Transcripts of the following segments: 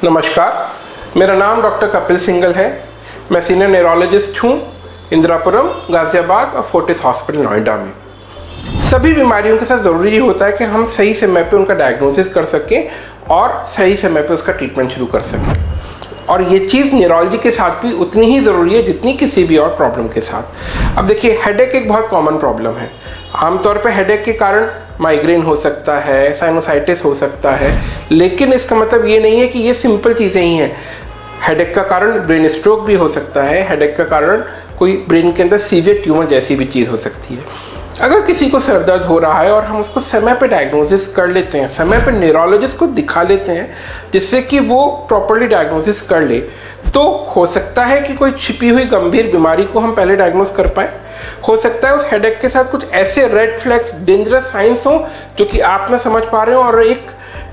नमस्कार, मेरा नाम डॉक्टर कपिल सिंगल है। मैं सीनियर न्यूरोलॉजिस्ट हूँ इंदिरापुरम, गाजियाबाद और फोर्टिस हॉस्पिटल नोएडा में। सभी बीमारियों के साथ ज़रूरी होता है कि हम सही समय पे उनका डायग्नोसिस कर सकें और सही समय पे उसका ट्रीटमेंट शुरू कर सकें। और ये चीज़ न्यूरोलॉजी के साथ भी उतनी ही ज़रूरी है जितनी किसी भी और प्रॉब्लम के साथ। अब देखिए, हेडेक एक बहुत कॉमन प्रॉब्लम है। आमतौर पे हेडेक के कारण माइग्रेन हो सकता है, साइनोसाइटिस हो सकता है, लेकिन इसका मतलब ये नहीं है कि ये सिंपल चीज़ें ही हैं। हेडेक का कारण ब्रेन स्ट्रोक भी हो सकता है, हेडेक का कारण कोई ब्रेन के अंदर सीवियर ट्यूमर जैसी भी चीज़ हो सकती है। अगर किसी को सर दर्द हो रहा है और हम उसको समय पे डायग्नोसिस कर लेते हैं, समय पे न्यूरोलॉजिस्ट को दिखा लेते हैं जिससे कि वो प्रॉपर्ली डायग्नोसिस कर ले, तो हो सकता है कि कोई छिपी हुई गंभीर बीमारी को हम पहले डायग्नोस कर पाए। हो सकता है उस हेडेक के साथ कुछ ऐसे रेड फ्लैग्स, डेंजरस साइंस हो जो कि आप ना समझ पा रहे हो और एक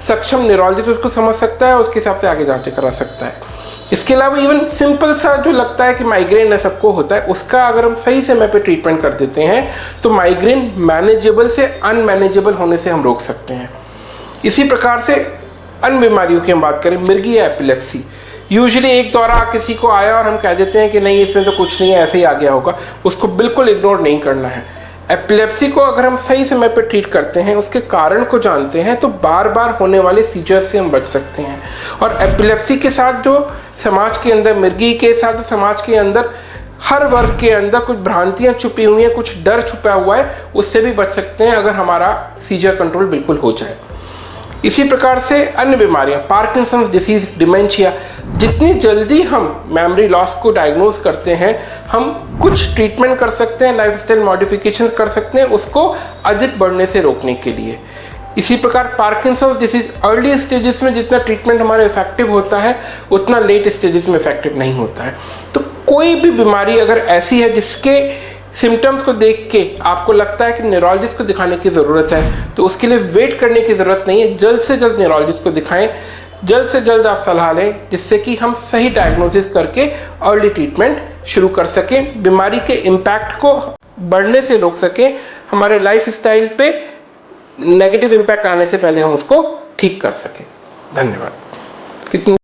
सक्षम न्यूरोलॉजिस्ट उसको समझ सकता है और उसके हिसाब से आगे जांच करा सकता है। इसके अलावा इवन सिंपल सा जो लगता है कि माइग्रेन है, सबको होता है, उसका अगर हम सही समय पे ट्रीटमेंट कर देते हैं तो माइग्रेन मैनेजेबल से अनमैनेजेबल होने से हम रोक सकते हैं। इसी प्रकार से अन्य बीमारियों की हम बात करें, मिर्गी या एपिलेप्सी। यूजुअली एक दौरा किसी को आया और हम कह देते हैं कि नहीं, इसमें तो कुछ नहीं है, ऐसे ही आ गया होगा। उसको बिल्कुल इग्नोर नहीं करना है। एपिलेप्सी को अगर हम सही समय पर ट्रीट करते हैं, उसके कारण को जानते हैं, तो बार बार होने वाले सीजर्स से हम बच सकते हैं। और एपिलेप्सी के साथ जो समाज के अंदर, मिर्गी के साथ समाज के अंदर हर वर्ग के अंदर कुछ भ्रांतियां छुपी हुई हैं, कुछ डर छुपा हुआ है, उससे भी बच सकते हैं अगर हमारा सीजर कंट्रोल बिल्कुल हो जाए। इसी प्रकार से अन्य बीमारियां, पार्किंसंस डिसीज, डिमेंशिया, जितनी जल्दी हम मेमोरी लॉस को डायग्नोज करते हैं, हम कुछ ट्रीटमेंट कर सकते हैं, लाइफस्टाइल मॉडिफिकेशन कर सकते हैं उसको अधिक बढ़ने से रोकने के लिए। इसी प्रकार पार्किंसंस डिसीज अर्ली स्टेजेस में जितना ट्रीटमेंट हमारा इफेक्टिव होता है, उतना लेट स्टेजेस में इफेक्टिव नहीं होता है। तो कोई भी बीमारी अगर ऐसी है जिसके सिम्टम्स को देख के आपको लगता है कि न्यूरोलॉजिस्ट को दिखाने की ज़रूरत है, तो उसके लिए वेट करने की ज़रूरत नहीं है। जल्द से जल्द न्यूरोलॉजिस्ट को दिखाएं, जल्द से जल्द आप सलाह लें, जिससे कि हम सही डायग्नोसिस करके अर्ली ट्रीटमेंट शुरू कर सकें, बीमारी के इम्पैक्ट को बढ़ने से रोक सकें, हमारे लाइफ स्टाइल पे नेगेटिव इम्पैक्ट आने से पहले हम उसको ठीक कर सकें। धन्यवाद। कितनी